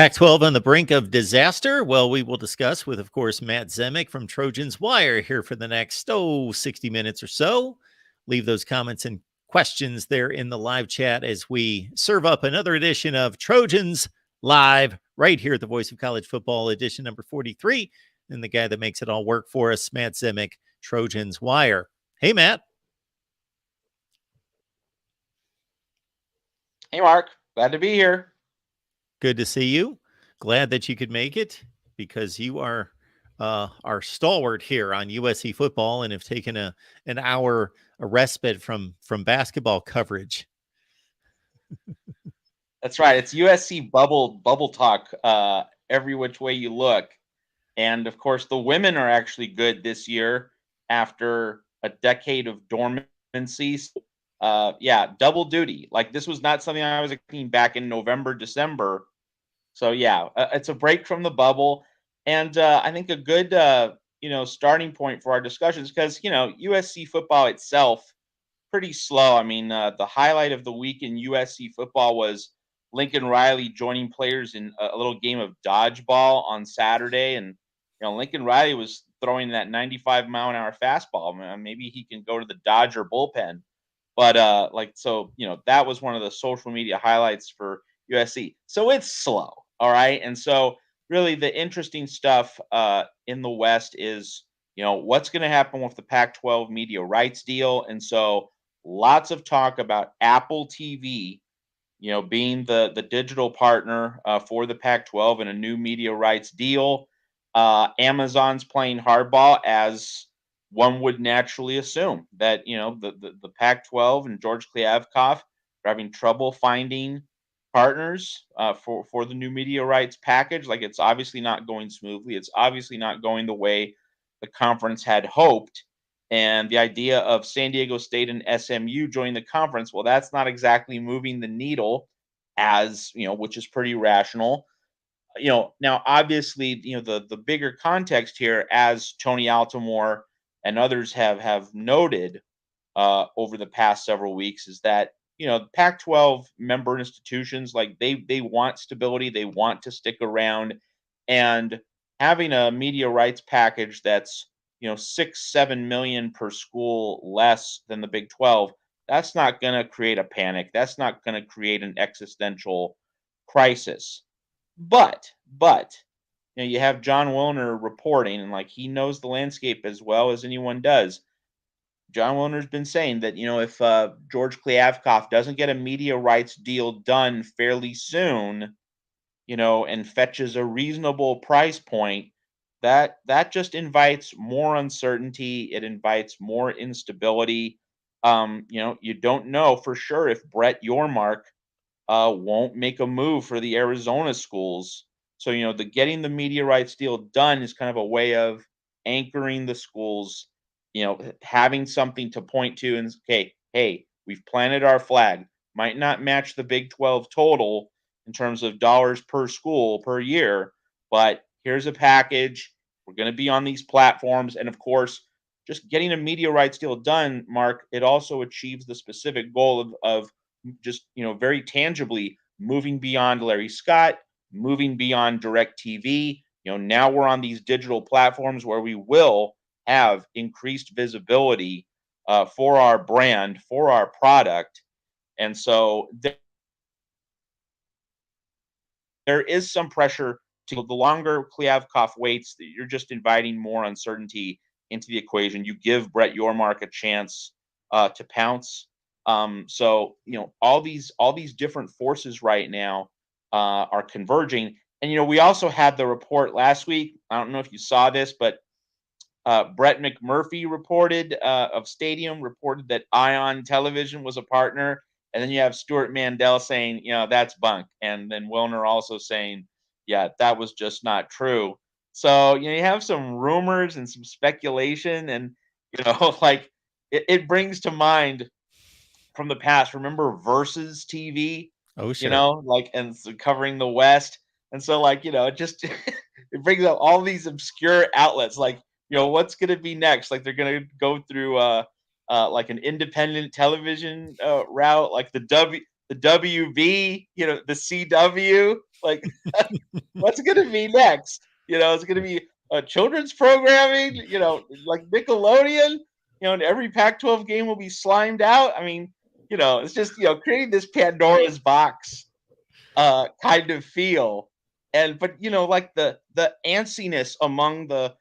Pac-12 on the brink of disaster? Well, we will discuss with, of course, Matt Zemek from Trojans Wire here for the next, 60 minutes or so. Leave those comments and questions there in the live chat as we serve up another edition of Trojans Live right here at the Voice of College Football, edition number 43. And the guy that makes it all work for us, Matt Zemek, Trojans Wire. Hey, Matt. Hey, Mark. Glad to be here. Good to see you. Glad that you could make it because you are our stalwart here on USC football and have taken an hour a respite from basketball coverage. That's right. It's USC bubble talk every which way you look. And of course, the women are actually good this year after a decade of dormancy. Yeah, double duty. Like this was not something I was expecting back in November, December. So yeah, it's a break from the bubble, and I think a good starting point for our discussions because USC football itself pretty slow. I mean, the highlight of the week in USC football was Lincoln Riley joining players in a little game of dodgeball on Saturday, and Lincoln Riley was throwing that 95-mile-an-hour fastball. Man, maybe he can go to the Dodger bullpen. But that was one of the social media highlights for USC. So it's slow, all right. And so really the interesting stuff in the West is what's going to happen with the Pac-12 media rights deal, and so lots of talk about Apple TV, being the digital partner for the Pac-12 and a new media rights deal. Amazon's playing hardball, as one would naturally assume that the Pac-12 and George Kliavkoff are having trouble finding partners for the new media rights package. Like it's obviously not going smoothly. It's obviously not going the way the conference had hoped. And the idea of San Diego State and SMU joining the conference, well, that's not exactly moving the needle, as which is pretty rational. Now obviously, the bigger context here, as Tony Altomore and others have noted over the past several weeks, is that the Pac-12 member institutions, like they want stability, they want to stick around, and having a media rights package that's 6-7 million per school less than the Big 12, that's not going to create a panic. That's not going to create an existential crisis. But you have John Wilner reporting, and like he knows the landscape as well as anyone does. John Wilner's been saying that if George Kliavkoff doesn't get a media rights deal done fairly soon, and fetches a reasonable price point, that just invites more uncertainty. It invites more instability. You don't know for sure if Brett Yormark won't make a move for the Arizona schools. So, the getting the media rights deal done is kind of a way of anchoring the schools, having something to point to and hey, we've planted our flag. Might not match the Big 12 total in terms of dollars per school per year, but here's a package. We're going to be on these platforms. And of course, just getting a media rights deal done, Mark, it also achieves the specific goal of just very tangibly moving beyond Larry Scott, moving beyond DirecTV. Now we're on these digital platforms where we will have increased visibility for our brand, for our product. And so there is some pressure to the longer Kliavkoff waits, that you're just inviting more uncertainty into the equation. You give Brett Yormark a chance to pounce. So all these different forces right now are converging. And we also had the report last week. I don't know if you saw this, but Brett McMurphy reported of Stadium reported that Ion Television was a partner, and then you have Stuart Mandel saying that's bunk, and then Wilner also saying that was just not true. So you have some rumors and some speculation, and like it brings to mind from the past. Remember Versus TV? Oh, sure. And so covering the West. And so it just it brings up all these obscure outlets. Like, what's going to be next? Like they're going to go through like an independent television route, like the WB, the CW. Like, what's going to be next? It's going to be children's programming, like Nickelodeon, and every Pac-12 game will be slimed out. I mean, it's just, creating this Pandora's box kind of feel. But like the antsiness among the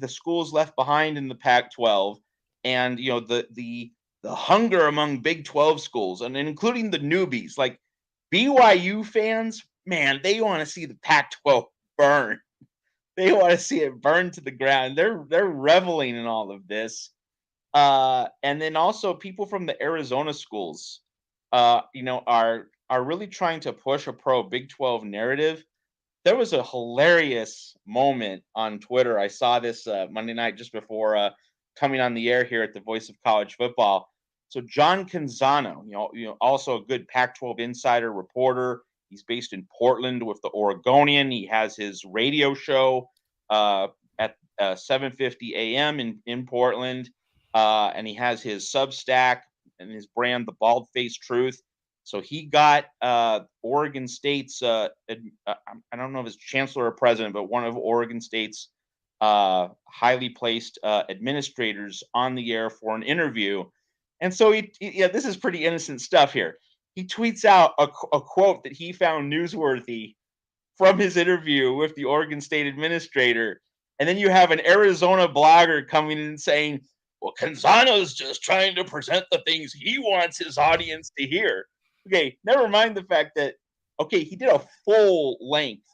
schools left behind in the Pac-12, and the hunger among Big 12 schools, and including the newbies like BYU fans, man, they want to see the Pac-12 burn. They want to see it burn to the ground. They're reveling in all of this. And then also people from the Arizona schools, are really trying to push a pro Big 12 narrative. There was a hilarious moment on Twitter. I saw this Monday night just before coming on the air here at the Voice of College Football. So John Canzano, also a good Pac-12 insider reporter. He's based in Portland with the Oregonian. He has his radio show at 7:50 a.m. in Portland, and he has his Substack and his brand, The Bald Faced Truth. So he got Oregon State's, I don't know if it's chancellor or president, but one of Oregon State's highly placed administrators on the air for an interview. And so this is pretty innocent stuff here. He tweets out a quote that he found newsworthy from his interview with the Oregon State administrator. And then you have an Arizona blogger coming in and saying, well, Canzano's just trying to present the things he wants his audience to hear. Okay, never mind the fact that, he did a full-length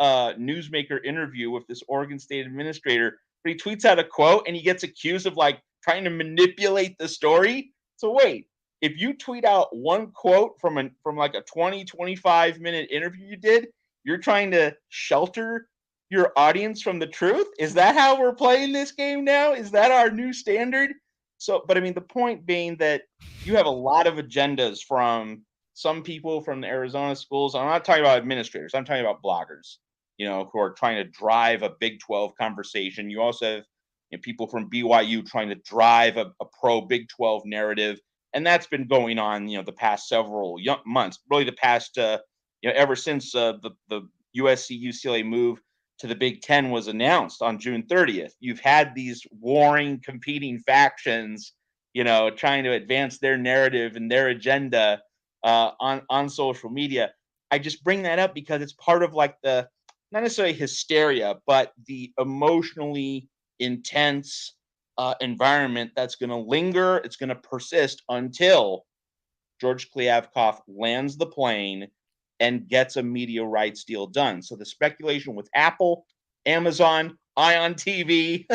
newsmaker interview with this Oregon State administrator, but he tweets out a quote and he gets accused of like trying to manipulate the story. So wait, if you tweet out one quote from like a 20-25 minute interview you did, you're trying to shelter your audience from the truth? Is that how we're playing this game now? Is that our new standard? So, but I mean, the point being that you have a lot of agendas from some people from the Arizona schools. I'm not talking about administrators. I'm talking about bloggers, who are trying to drive a Big 12 conversation. You also have people from BYU trying to drive a pro Big 12 narrative. And that's been going on, the past several months, really the past, ever since the USC UCLA move to the Big Ten was announced on June 30th. You've had these warring, competing factions, trying to advance their narrative and their agenda on social media. I just bring that up because it's part of like the, not necessarily hysteria, but the emotionally intense environment that's going to linger. It's going to persist until George Kliavkoff lands the plane and gets a media rights deal done. So the speculation with Apple, Amazon, Ion TV,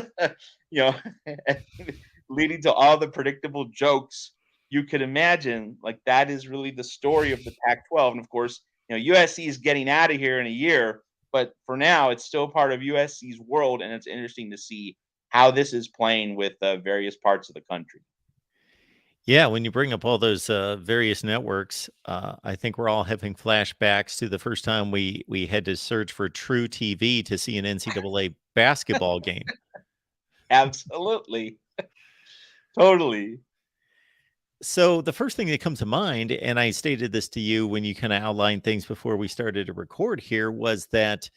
leading to all the predictable jokes you could imagine, like that is really the story of the Pac-12. And of course, USC is getting out of here in a year, but for now, it's still part of USC's world, and it's interesting to see how this is playing with various parts of the country. Yeah, when you bring up all those various networks, I think we're all having flashbacks to the first time we had to search for True TV to see an NCAA basketball game. Absolutely. Totally. So the first thing that comes to mind, and I stated this to you when you kind of outlined things before we started to record here, was that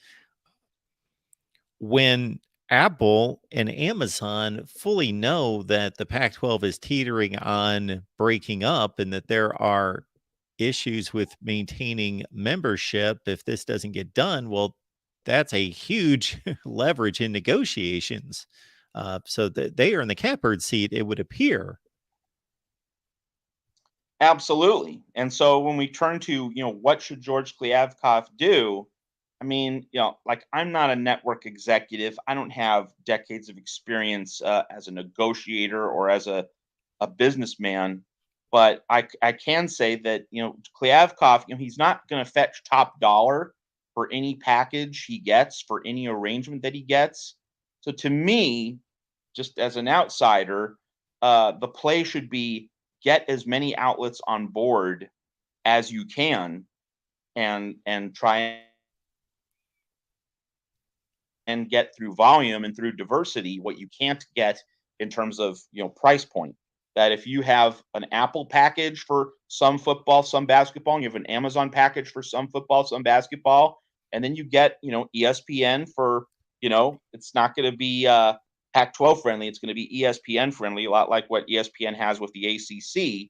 when Apple and Amazon fully know that the Pac-12 is teetering on breaking up and that there are issues with maintaining membership if this doesn't get done, well, that's a huge leverage in negotiations. So that they are in the catbird seat, it would appear. Absolutely. And so when we turn to, what should George Kliavkoff do? I mean, like I'm not a network executive. I don't have decades of experience as a negotiator or as a businessman. But I can say that, Kliavkoff, he's not going to fetch top dollar for any package he gets, for any arrangement that he gets. So to me, just as an outsider, the play should be get as many outlets on board as you can and try and get through volume and through diversity what you can't get in terms of price point. that if you have an Apple package for some football, some basketball, and you have an Amazon package for some football, some basketball, and then you get, ESPN for, it's not going to be Pac-12 friendly. It's going to be ESPN friendly, a lot like what ESPN has with the ACC.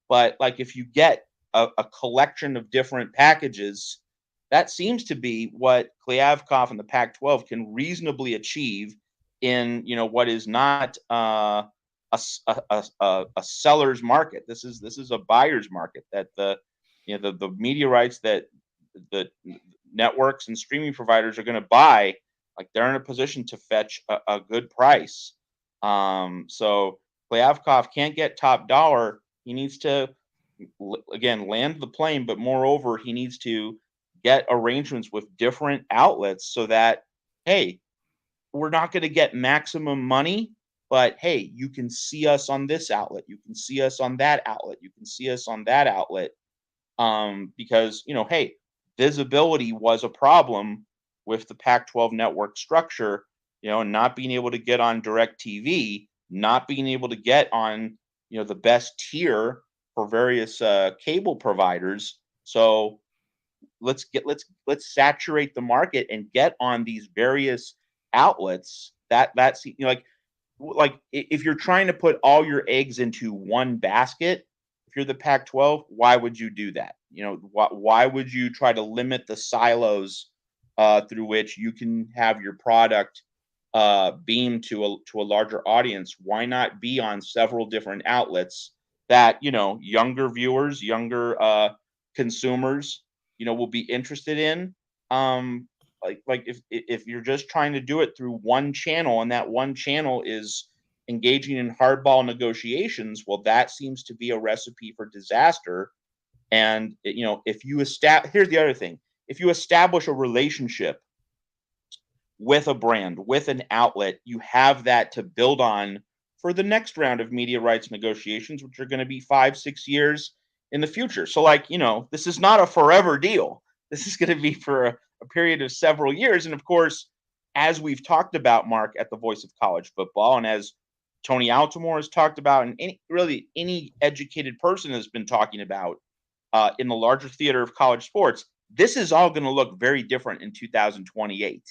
But like if you get a collection of different packages, that seems to be what Klyavkov and the Pac-12 can reasonably achieve in, what is not a seller's market. This is a buyer's market, that the media rights that the networks and streaming providers are going to buy, like they're in a position to fetch a good price. So Klyavkov can't get top dollar. He needs to again land the plane, but moreover, he needs to get arrangements with different outlets so that, hey, we're not going to get maximum money, but hey, you can see us on this outlet, you can see us on that outlet, you can see us on that outlet. Because hey, visibility was a problem with the Pac-12 network structure, not being able to get on direct TV, not being able to get on the best tier for various cable providers. So let's saturate the market and get on these various outlets. That's like if you're trying to put all your eggs into one basket, if you're the Pac-12, why would you do that? Why would you try to limit the silos through which you can have your product beamed to a larger audience? Why not be on several different outlets that younger viewers, younger consumers, will be interested in? Like if you're just trying to do it through one channel, and that one channel is engaging in hardball negotiations, well, that seems to be a recipe for disaster. And if you here's the other thing: if you establish a relationship with a brand, with an outlet, you have that to build on for the next round of media rights negotiations, which are going to be 5-6 years in the future. So this is not a forever deal. This is going to be for a period of several years. And of course, as we've talked about, Mark, at the Voice of College Football, and as Tony Altomore has talked about, and any educated person has been talking about in the larger theater of college sports, this is all going to look very different in 2028,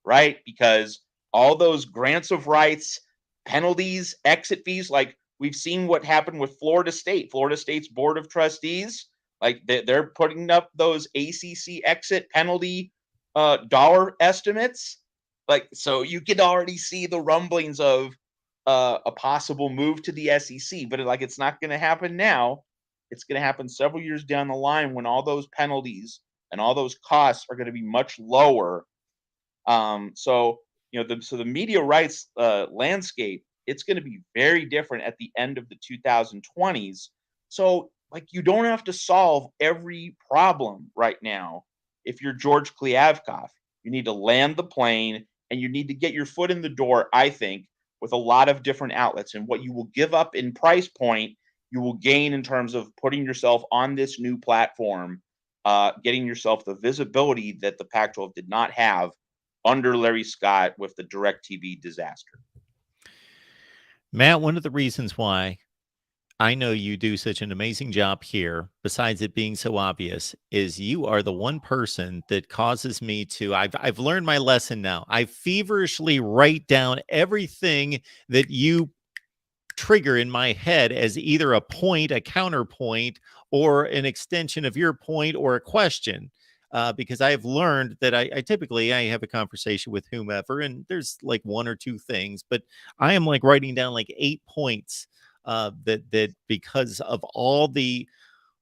right? Because all those grants of rights, penalties, exit fees, like we've seen what happened with Florida State. Florida State's Board of Trustees, like they're putting up those ACC exit penalty dollar estimates. Like, so you could already see the rumblings of a possible move to the SEC, but it's not going to happen now. It's going to happen several years down the line when all those penalties and all those costs are going to be much lower. So the media rights landscape, it's going to be very different at the end of the 2020s. So you don't have to solve every problem right now. If you're George Klyavkov, you need to land the plane and you need to get your foot in the door, I think, with a lot of different outlets. And what you will give up in price point, you will gain in terms of putting yourself on this new platform, getting yourself the visibility that the Pac-12 did not have under Larry Scott with the DirecTV disaster. Matt, one of the reasons why I know you do such an amazing job here, besides it being so obvious, is you are the one person that causes me to, I've learned my lesson now. I feverishly write down everything that you trigger in my head as either a point, a counterpoint, or an extension of your point or a question. Because I have learned that I typically have a conversation with whomever, and there's like one or two things, but I am like writing down like 8 points that because of all the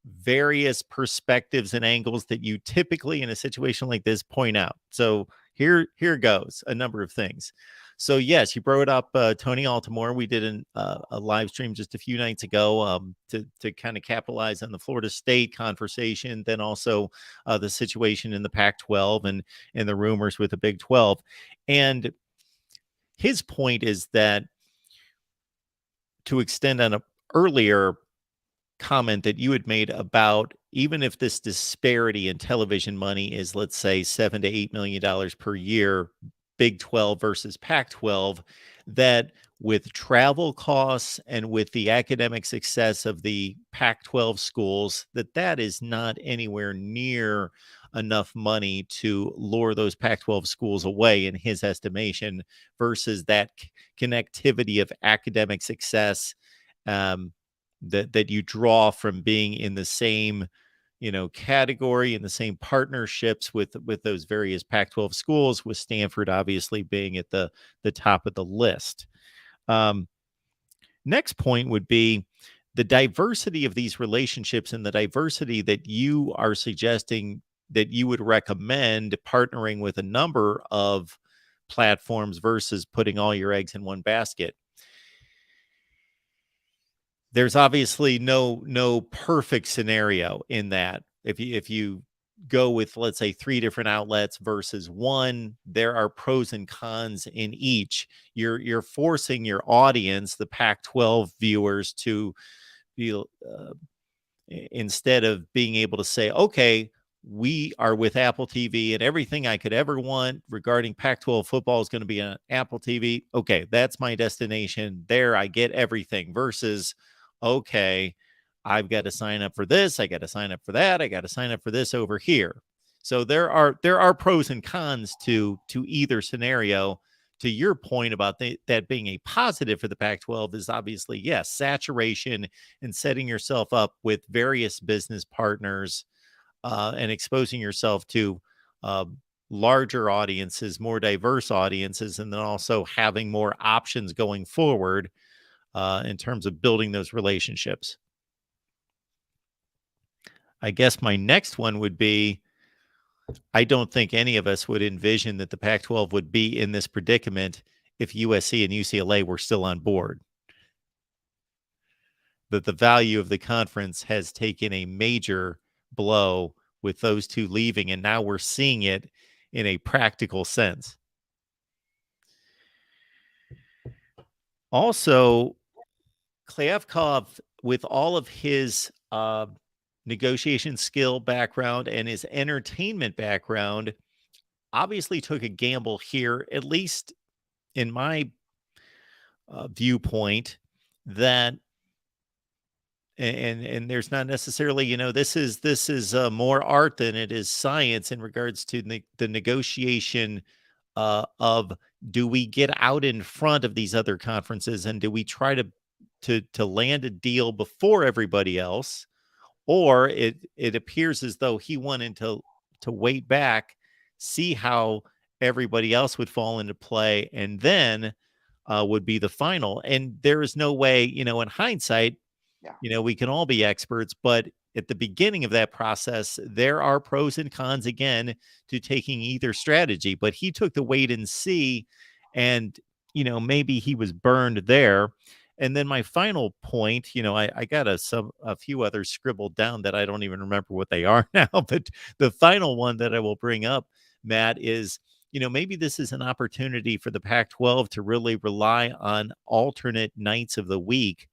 various perspectives and angles that you typically in a situation like this point out. So here goes a number of things. So yes, you brought up Tony Altomore. We did a live stream just a few nights ago to kind of capitalize on the Florida State conversation, then also the situation in the Pac-12 and the rumors with the Big 12. And his point is that, to extend on an earlier comment that you had made about, even if this disparity in television money is, let's say, $7 to $8 million per year, Big 12 versus Pac 12, that with travel costs and with the academic success of the Pac-12 schools, that is not anywhere near enough money to lure those Pac-12 schools away in his estimation, versus that connectivity of academic success, that you draw from being in the same category, in the same partnerships with those various Pac-12 schools, with Stanford obviously being at the top of the list. Next point would be the diversity of these relationships and the diversity that you are suggesting that you would recommend partnering with a number of platforms versus putting all your eggs in one basket. There's obviously no perfect scenario in that. If you go with, let's say, 3 different outlets versus one, there are pros and cons in each. You're forcing your audience, the Pac-12 viewers, to be instead of being able to say, okay, we are with Apple TV and everything I could ever want regarding Pac-12 football is going to be on Apple TV. Okay, that's my destination. There, I get everything. Versus, okay, I've got to sign up for this. I got to sign up for that. I got to sign up for this over here. So there are pros and cons to either scenario. To your point about that being a positive for the Pac-12 is obviously, yes, saturation and setting yourself up with various business partners, and exposing yourself to larger audiences, more diverse audiences, and then also having more options going forward in terms of building those relationships. I guess my next one would be, I don't think any of us would envision that the Pac-12 would be in this predicament if USC and UCLA were still on board. That the value of the conference has taken a major blow with those two leaving, and now we're seeing it in a practical sense. Also, Klyavkov, with all of his negotiation skill background and his entertainment background, obviously took a gamble here, at least in my viewpoint, that and there's not necessarily, this is more art than it is science in regards to the negotiation of, do we get out in front of these other conferences and do we try to land a deal before everybody else, or it appears as though he wanted to wait back, see how everybody else would fall into play, and then would be the final. And there is no way, in hindsight, we can all be experts, but at the beginning of that process, there are pros and cons again to taking either strategy. But he took the wait and see, and maybe he was burned there. And then my final point, I got a few others scribbled down that I don't even remember what they are now. But the final one that I will bring up, Matt, is maybe this is an opportunity for the Pac-12 to really rely on alternate nights of the week,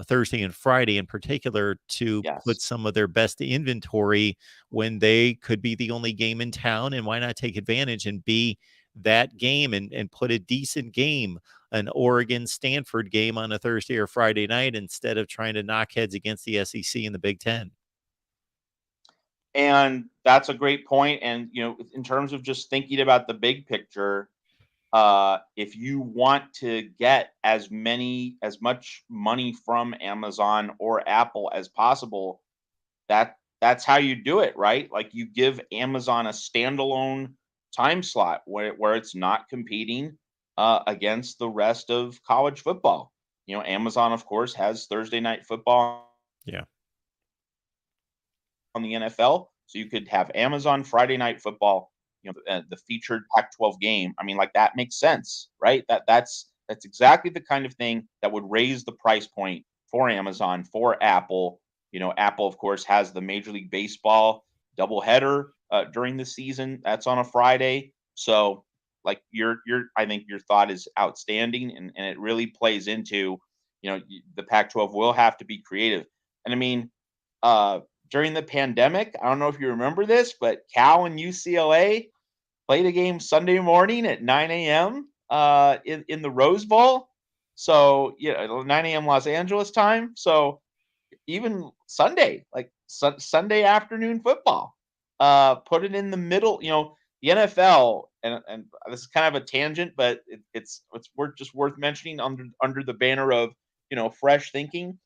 Thursday and Friday in particular, to put some of their best inventory when they could be the only game in town. And why not take advantage and be that game and put a decent game, an Oregon Stanford game, on a Thursday or Friday night, instead of trying to knock heads against the SEC and the Big Ten. And that's a great point. And, in terms of just thinking about the big picture, if you want to get as much money from Amazon or Apple as possible, that's how you do it, right? Like, you give Amazon a standalone time slot where it's not competing against the rest of college football. Amazon, of course, has Thursday night football. Yeah. On the NFL, so you could have Amazon Friday night football, the featured Pac-12 game. I mean, like, that makes sense, right? That's exactly the kind of thing that would raise the price point for Amazon, for Apple. Apple, of course, has the Major League Baseball doubleheader during the season. That's on a Friday. So, like, I think your thought is outstanding, and it really plays into, the Pac-12 will have to be creative. And I mean, during the pandemic, I don't know if you remember this, but Cal and UCLA played a game Sunday morning at 9 a.m. in the Rose Bowl. So, 9 a.m. Los Angeles time. So even Sunday, like Sunday afternoon football, put it in the middle. The NFL, and this is kind of a tangent, but it's just worth mentioning under the banner of fresh thinking.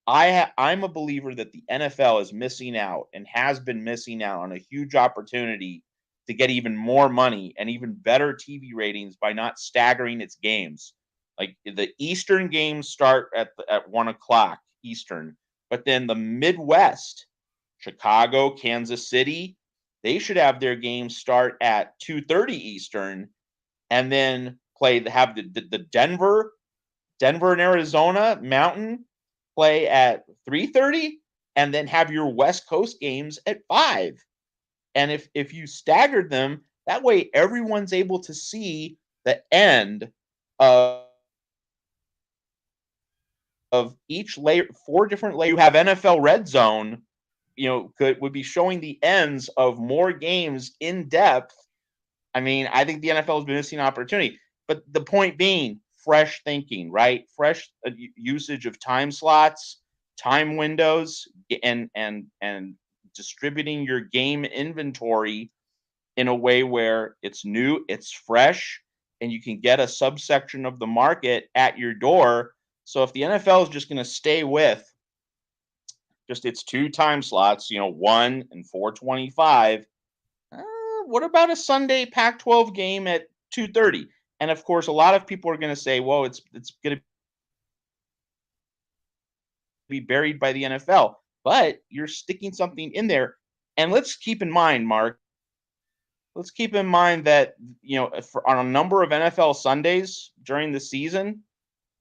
I'm a believer that the NFL is missing out and has been missing out on a huge opportunity to get even more money and even better TV ratings by not staggering its games. Like the Eastern games start at 1 o'clock Eastern, but then the Midwest, Chicago, Kansas City, they should have their games start at 2:30 Eastern, and then have the Denver and Arizona Mountain play at 3:30, and then have your West Coast games at 5. And if you staggered them, that way everyone's able to see the end of each layer, 4 different layers. You have NFL Red Zone, would be showing the ends of more games in depth. I mean, I think the NFL has been missing an opportunity. But the point being, fresh thinking, right? Fresh usage of time slots, time windows, and distributing your game inventory in a way where it's new, it's fresh, and you can get a subsection of the market at your door. So if the NFL is just going to stay with just its 2 time slots, 1 and 4:25, what about a Sunday Pac-12 game at 2:30? And of course, a lot of people are going to say, "Well, it's going to be buried by the NFL," but you're sticking something in there. And let's keep in mind, Mark. Let's keep in mind that on a number of NFL Sundays during the season,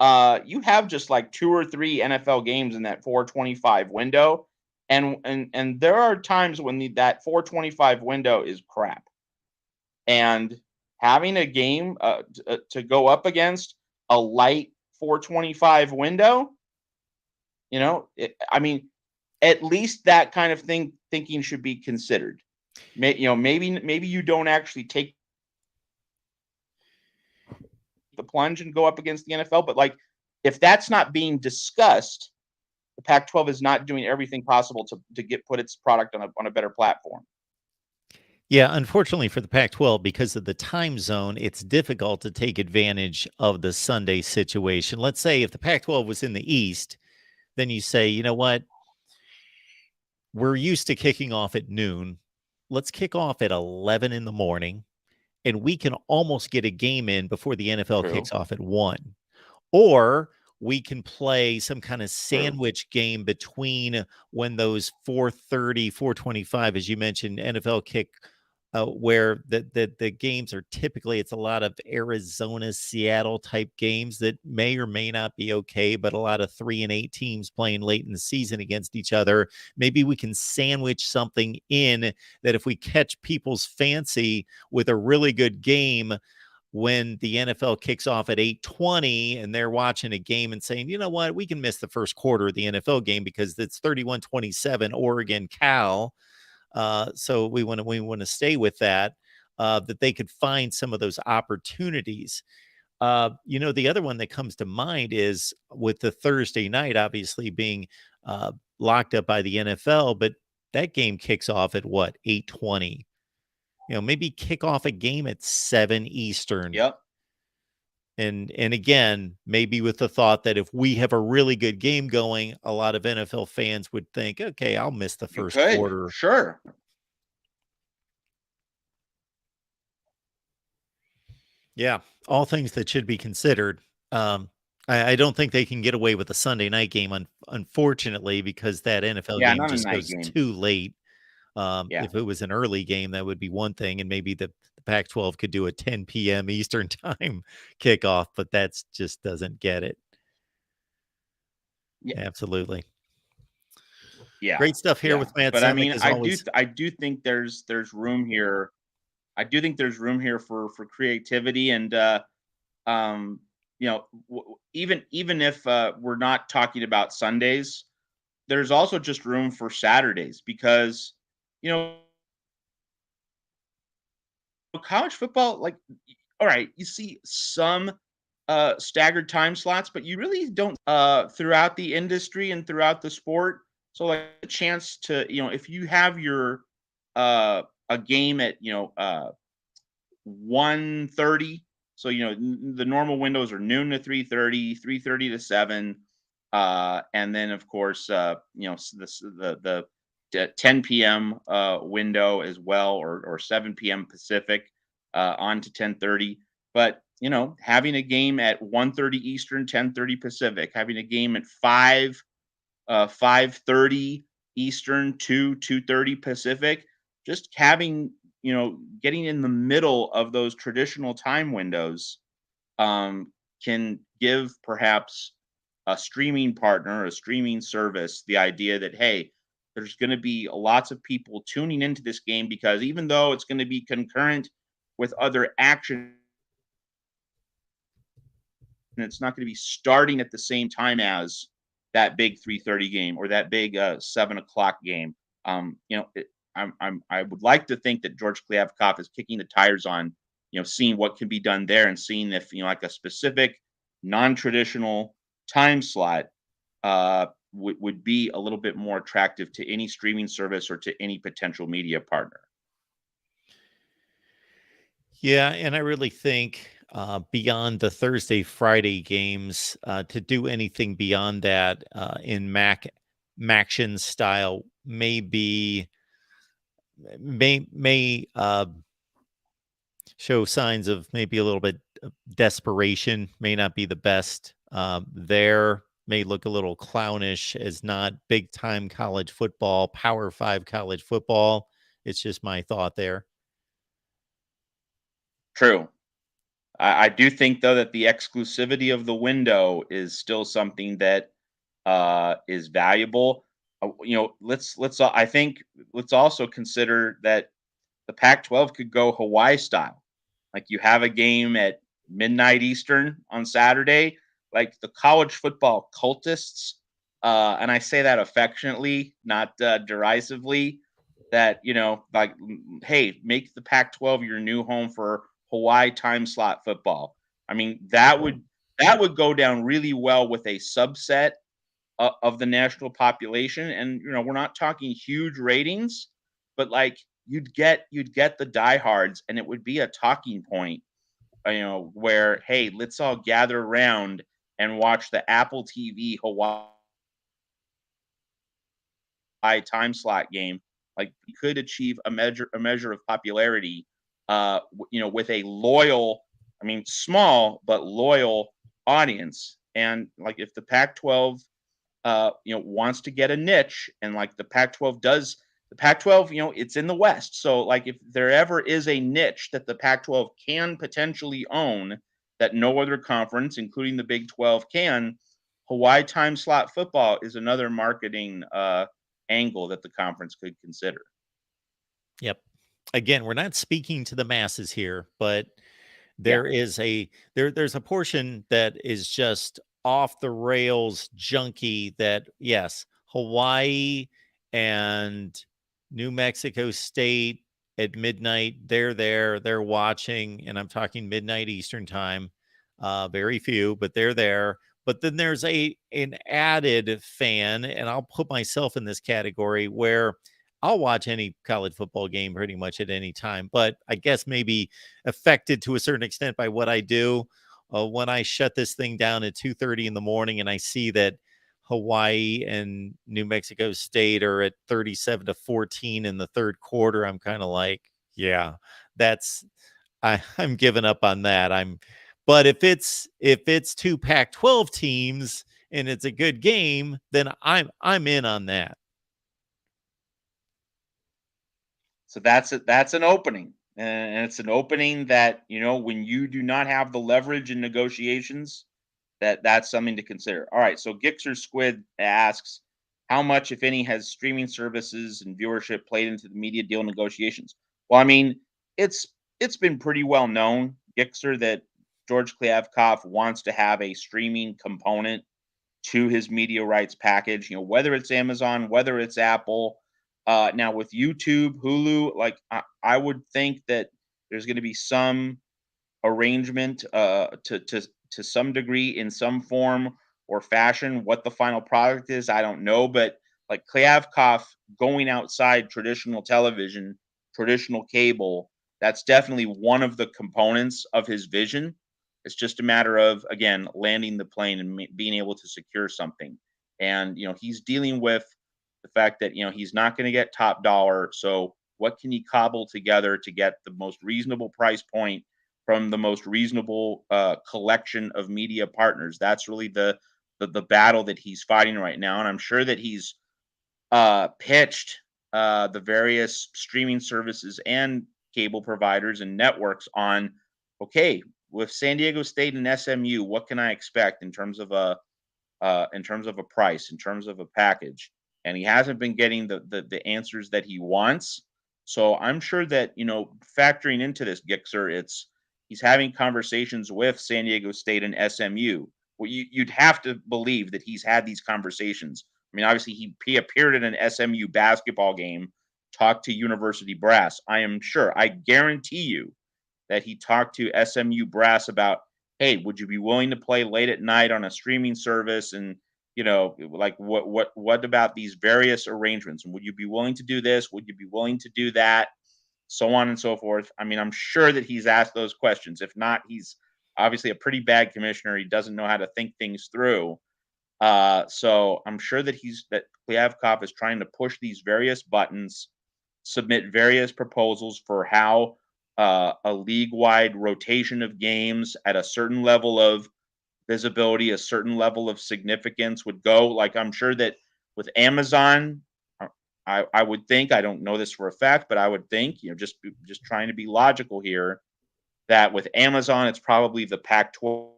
you have just like 2 or 3 NFL games in that 4:25 window, and there are times when that 4:25 window is crap. And having a game to go up against a light 4:25 window, I mean, at least that kind of thinking should be considered. Maybe you don't actually take the plunge and go up against the NFL, but like if that's not being discussed, the Pac-12 is not doing everything possible to put its product on a better platform. Yeah, unfortunately for the Pac-12, because of the time zone, it's difficult to take advantage of the Sunday situation. Let's say if the Pac-12 was in the East, then you say, you know what? We're used to kicking off at noon. Let's kick off at 11 in the morning, and we can almost get a game in before the NFL True. kicks off at 1. Or we can play some kind of sandwich game between when those 4:30, 4:25, as you mentioned, NFL kick, where the games are typically, it's a lot of Arizona, Seattle type games that may or may not be okay, but a lot of 3-8 teams playing late in the season against each other. Maybe we can sandwich something in that if we catch people's fancy with a really good game when the NFL kicks off at 8:20 and they're watching a game and saying, you know what, we can miss the first quarter of the NFL game because it's 31-27 Oregon Cal. So we want to stay with that, that they could find some of those opportunities. The other one that comes to mind is with the Thursday night, obviously being locked up by the NFL, but that game kicks off at what, 8:20? Maybe kick off a game at 7 Eastern. Yep. And again, maybe with the thought that if we have a really good game going, a lot of NFL fans would think, okay, I'll miss the first quarter. Sure. Yeah, all things that should be considered. I don't think they can get away with a Sunday night game, unfortunately, because that NFL game just goes too late. If it was an early game, that would be one thing, and maybe the Pac-12 could do a 10 p.m. Eastern time kickoff, but that's just doesn't get it. Yeah. Absolutely. Yeah. Great stuff here with Matt. But I mean, I do think there's room here. I do think there's room here for creativity and even if we're not talking about Sundays, there's also just room for Saturdays because college football, like all right, you see some staggered time slots, but you really don't throughout the industry and throughout the sport. So like a chance to, if you have your a game at 1:30. So, the normal windows are noon to 3:30, 3:30 to 7. And then of course, the 10 p.m. Window as well, or 7 p.m. Pacific, on to 10:30. But, having a game at 1:30 Eastern, 10:30 Pacific, having a game at 5:30 Eastern, 2:30 Pacific, just having, getting in the middle of those traditional time windows, can give perhaps a streaming partner, a streaming service, the idea that, hey, there's going to be lots of people tuning into this game, because even though it's going to be concurrent with other action, and it's not going to be starting at the same time as that big 3:30 game or that big 7 o'clock game. I would like to think that George Kliavkoff is kicking the tires on, seeing what can be done there, and seeing if, like a specific non-traditional time slot would be a little bit more attractive to any streaming service or to any potential media partner. Yeah, and I really think beyond the Thursday, Friday games, to do anything beyond that in Maction style may show signs of maybe a little bit of desperation. May not be the best. There may look a little clownish as not big time college football, Power Five college football. It's just my thought there. True. I do think though that the exclusivity of the window is still something that is valuable. I think let's also consider that the Pac-12 could go Hawaii style. Like, you have a game at midnight Eastern on Saturday, like the college football cultists, and I say that affectionately, not derisively. That, like, hey, make the Pac-12 your new home for Hawaii time slot football. I mean, that would go down really well with a subset of the national population, and we're not talking huge ratings, but like you'd get the diehards, and it would be a talking point, where, hey, let's all gather around and watch the Apple TV Hawaii time slot game. Like, you could achieve a measure of popularity, with a loyal, I mean, small but loyal audience. And like, if the Pac-12 wants to get a niche, and like the Pac-12, it's in the West. So like, if there ever is a niche that the Pac-12 can potentially own that no other conference, including the Big 12, can, Hawaii time slot football is another marketing angle that the conference could consider. Yep. Again, we're not speaking to the masses here, but Yeah. there's a portion that is just off the rails junky that, yes, Hawaii and New Mexico State at midnight, they're watching, and I'm talking midnight Eastern time. Very few, but they're there. But then there's an added fan, and I'll put myself in this category, where I'll watch any college football game pretty much at any time, but I guess maybe affected to a certain extent by what I do. When I shut this thing down at 2:30 in the morning and I see that Hawaii and New Mexico State are at 37-14 in the third quarter, I'm kind of like, yeah, that's I'm giving up on that. But if it's two Pac-12 teams and it's a good game, then I'm in on that. So that's an opening. And it's an opening that, when you do not have the leverage in negotiations, that's something to consider. All right, so Gixxer Squid asks, how much, if any, has streaming services and viewership played into the media deal negotiations? Well, I mean, it's been pretty well known, Gixxer, that George Kliavkoff wants to have a streaming component to his media rights package, whether it's Amazon, whether it's Apple. Now with YouTube, Hulu, like, I would think that there's going to be some arrangement to some degree in some form or fashion. What the final product is, I don't know, but like Klyavkov going outside traditional television, traditional cable, that's definitely one of the components of his vision. It's just a matter of, again, landing the plane and being able to secure something. And, he's dealing with the fact that, he's not going to get top dollar. So what can he cobble together to get the most reasonable price point from the most reasonable collection of media partners? That's really the battle that he's fighting right now. And I'm sure that he's pitched the various streaming services and cable providers and networks on, okay, with San Diego State and SMU, what can I expect in terms of a price, in terms of a package? And he hasn't been getting the answers that he wants. So I'm sure that, factoring into this, Gixer, he's having conversations with San Diego State and SMU. Well, you'd have to believe that he's had these conversations. I mean, obviously he appeared at an SMU basketball game, talked to university brass. I am sure, I guarantee you that he talked to SMU brass about, hey, would you be willing to play late at night on a streaming service? And, like what about these various arrangements? And would you be willing to do this? Would you be willing to do that? So on and so forth. I mean, I'm sure that he's asked those questions. If not, he's obviously a pretty bad commissioner. He doesn't know how to think things through. So I'm sure that Klyavkov is trying to push these various buttons, submit various proposals for how a league-wide rotation of games at a certain level of visibility, a certain level of significance would go. Like, I'm sure that with Amazon, I would think, I don't know this for a fact, but I would think, just trying to be logical here, that with Amazon, it's probably the Pac-12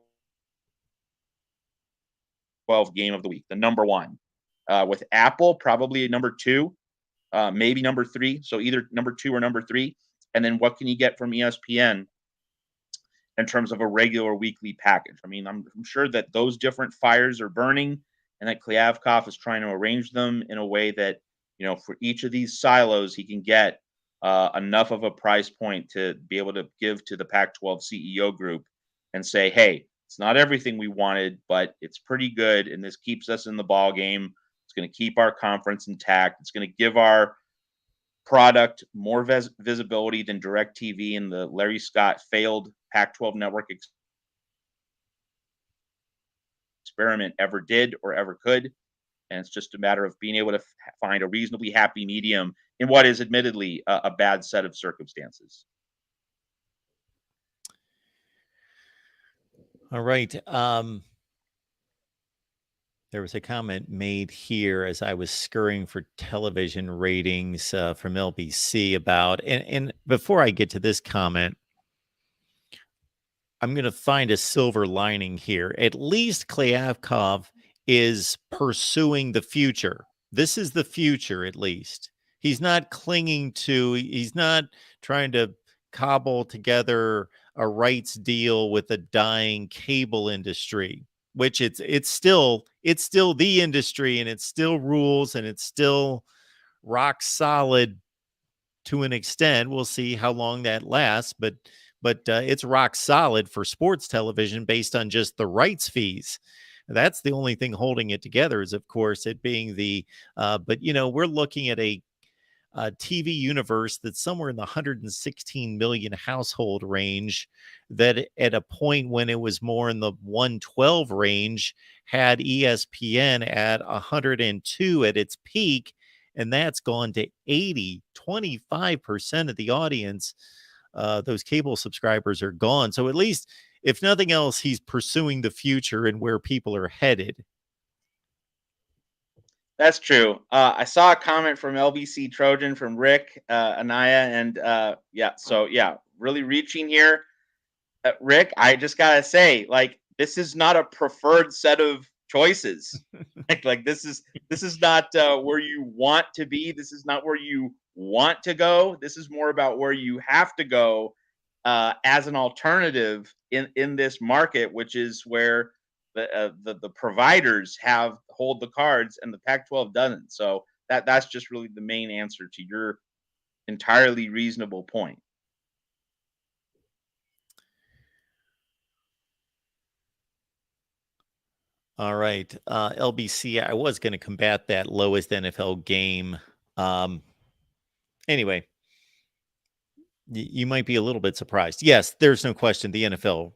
game of the week, the number one. With Apple, probably number two, maybe number three. So either number two or number three. And then what can you get from ESPN in terms of a regular weekly package? I mean, I'm sure that those different fires are burning, and that Klyavkov is trying to arrange them in a way that, for each of these silos, he can get enough of a price point to be able to give to the Pac-12 CEO group and say, hey, it's not everything we wanted, but it's pretty good, and this keeps us in the ball game. It's going to keep our conference intact. It's going to give our product more visibility than DirecTV and the Larry Scott failed Pac-12 network experiment ever did or ever could. And it's just a matter of being able to find a reasonably happy medium in what is admittedly a bad set of circumstances. All right. There was a comment made here as I was scurrying for television ratings from LBC about, and before I get to this comment, I'm going to find a silver lining here. At least Klyavkov is pursuing the future. This is the future, at least. He's not he's not trying to cobble together a rights deal with a dying cable industry, which it's still the industry, and it still rules, and it's still rock solid to an extent. We'll see how long that lasts, but it's rock solid for sports television based on just the rights fees. That's the only thing holding it together, is of course it being the but we're looking at a TV universe that's somewhere in the 116 million household range, that at a point when it was more in the 112 range had ESPN at 102 at its peak, and that's gone to 80. 25% of the audience, those cable subscribers are gone. So at least, if nothing else, he's pursuing the future and where people are headed. That's true. I saw a comment from LBC Trojan from Rick Anaya, and really reaching here. Rick, I just gotta say, like, this is not a preferred set of choices. like this is not where you want to be. This is not where you want to go. This is more about where you have to go as an alternative in this market, which is where the providers hold the cards and the Pac-12 doesn't. So that's just really the main answer to your entirely reasonable point. All right. LBC, I was going to combat that lowest NFL game. Anyway, you might be a little bit surprised. Yes, there's no question the NFL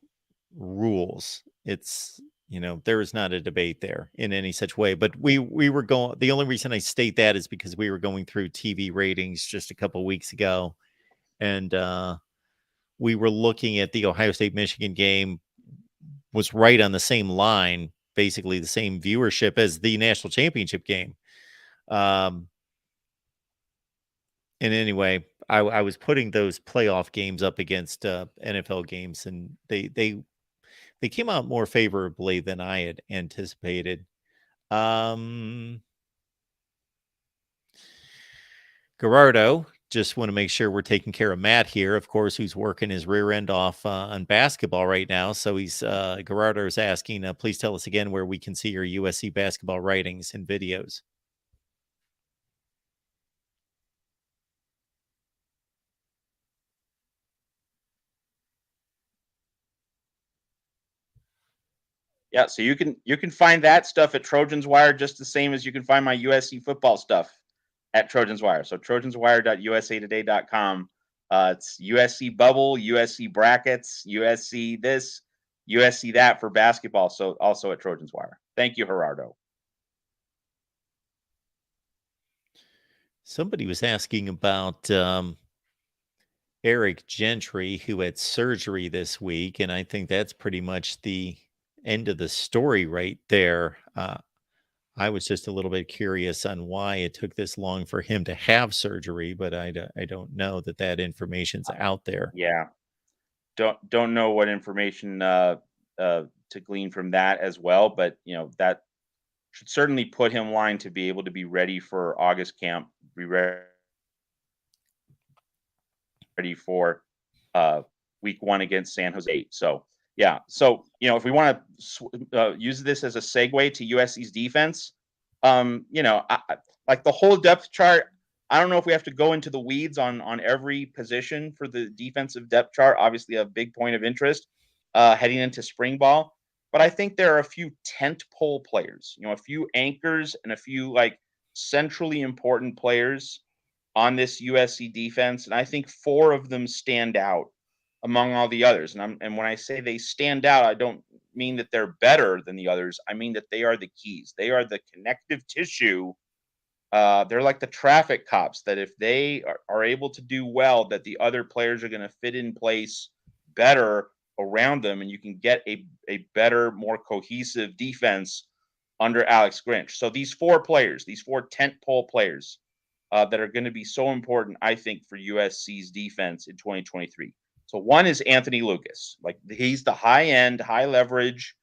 rules. It's, there is not a debate there in any such way. But we were going, the only reason I state that is because we were going through TV ratings just a couple weeks ago. And we were looking at the Ohio State Michigan game, was right on the same line, basically the same viewership as the national championship game. And anyway, I was putting those playoff games up against NFL games, and they came out more favorably than I had anticipated. Gerardo, just want to make sure we're taking care of Matt here, of course, who's working his rear end off on basketball right now. So Gerardo is asking, please tell us again where we can see your USC basketball writings and videos. Yeah, so you can find that stuff at Trojans Wire just the same as you can find my USC football stuff at Trojans Wire. So trojanswire.usatoday.com. It's USC bubble, USC brackets, USC this, USC that for basketball. So also at Trojans Wire. Thank you, Gerardo. Somebody was asking about Eric Gentry, who had surgery this week, and I think that's pretty much the end of the story right there. I was just a little bit curious on why it took this long for him to have surgery, but I don't know that information's out there. Yeah, don't know what information to glean from that as well, but that should certainly put him line to be able to be ready for August camp, be ready for week 1 against San Jose. So yeah, so if we want to use this as a segue to USC's defense, like the whole depth chart. I don't know if we have to go into the weeds on every position for the defensive depth chart. Obviously, a big point of interest heading into spring ball. But I think there are a few tent pole players, a few anchors and a few like centrally important players on this USC defense, and I think 4 of them stand out among all the others. And when I say they stand out, I don't mean that they're better than the others. I mean that they are the keys. They are the connective tissue. They're like the traffic cops that if they are able to do well, that the other players are going to fit in place better around them, and you can get a better, more cohesive defense under Alex Grinch. So these 4 players, these 4 tentpole players, that are going to be so important, I think, for USC's defense in 2023. So one is Anthony Lucas. Like he's the high end, high leverage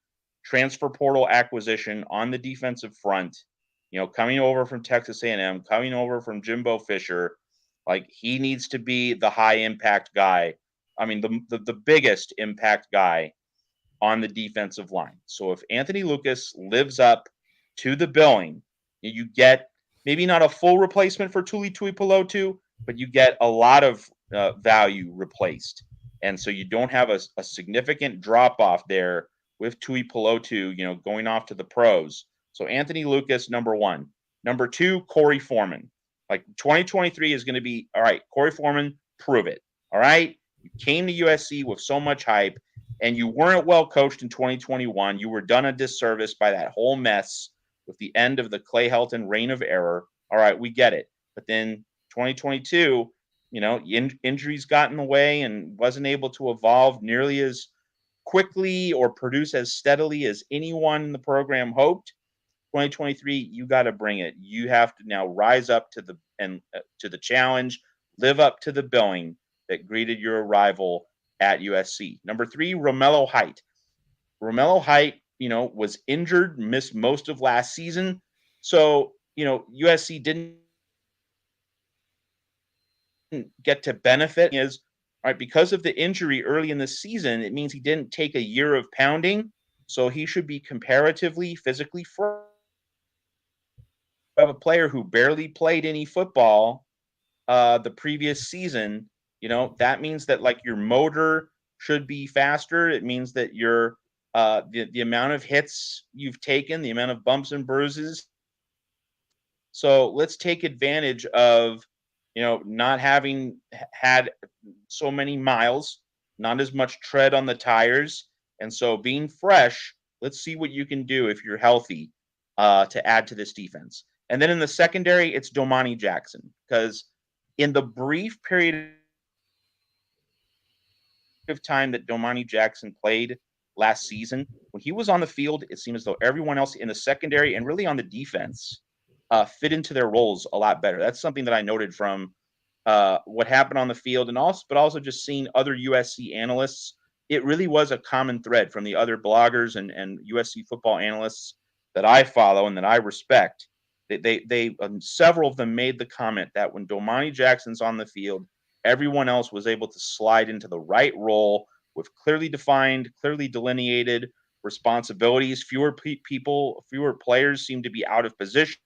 transfer portal acquisition on the defensive front. Coming over from Texas A&M, coming over from Jimbo Fisher. Like he needs to be the high impact guy. I mean, the biggest impact guy on the defensive line. So if Anthony Lucas lives up to the billing, you get maybe not a full replacement for Tuli Tuipulotu, but you get a lot of value replaced. And so you don't have a significant drop off there with Tuipulotu, going off to the pros. So Anthony Lucas, number 1. Number 2, Corey Foreman. Like 2023 is going to be, all right, Corey Foreman, prove it. All right. You came to USC with so much hype and you weren't well coached in 2021. You were done a disservice by that whole mess with the end of the Clay Helton reign of error. All right, we get it. But then 2022, injuries got in the way and wasn't able to evolve nearly as quickly or produce as steadily as anyone in the program hoped. 2023, you got to bring it. You have to now rise up to the challenge, live up to the billing that greeted your arrival at USC. Number 3, Romello Height. Romello Height, was injured, missed most of last season. So, USC didn't get to benefit is all right because of the injury early in the season. It means he didn't take a year of pounding, so he should be comparatively physically fresh. Of a player who barely played any football the previous season, that means that like your motor should be faster. It means that your the amount of hits you've taken, the amount of bumps and bruises. So let's take advantage of, not having had so many miles, not as much tread on the tires. And so being fresh, let's see what you can do if you're healthy to add to this defense. And then in the secondary, it's Domani Jackson, because in the brief period of time that Domani Jackson played last season, when he was on the field, it seemed as though everyone else in the secondary and really on the defense fit into their roles a lot better. That's something that I noted from what happened on the field, and also just seeing other USC analysts. It really was a common thread from the other bloggers and USC football analysts that I follow and that I respect. They several of them made the comment that when Domani Jackson's on the field, everyone else was able to slide into the right role with clearly defined, clearly delineated responsibilities. Fewer players seem to be out of position.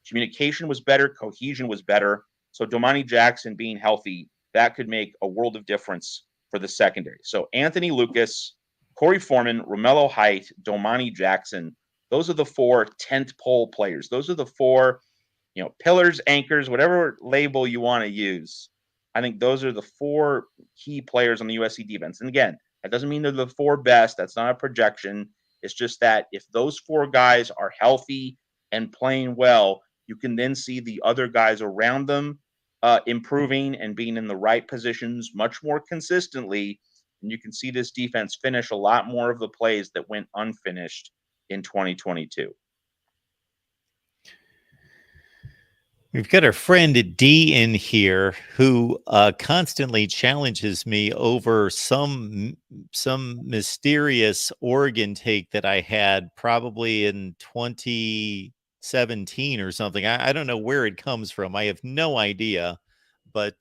Communication was better, cohesion was better. So Domani Jackson being healthy, that could make a world of difference for the secondary. So Anthony Lucas, Corey Foreman, Romello Height, Domani Jackson, those are the 4 tent pole players. Those are the 4, pillars, anchors, whatever label you want to use. I think those are the 4 key players on the USC defense. And again, that doesn't mean they're the 4 best. That's not a projection. It's just that if those 4 guys are healthy and playing well, you can then see the other guys around them improving and being in the right positions much more consistently. And you can see this defense finish a lot more of the plays that went unfinished in 2022. We've got our friend D in here who constantly challenges me over some mysterious Oregon take that I had probably in 2017 or something. I don't know where it comes from. I have no idea. But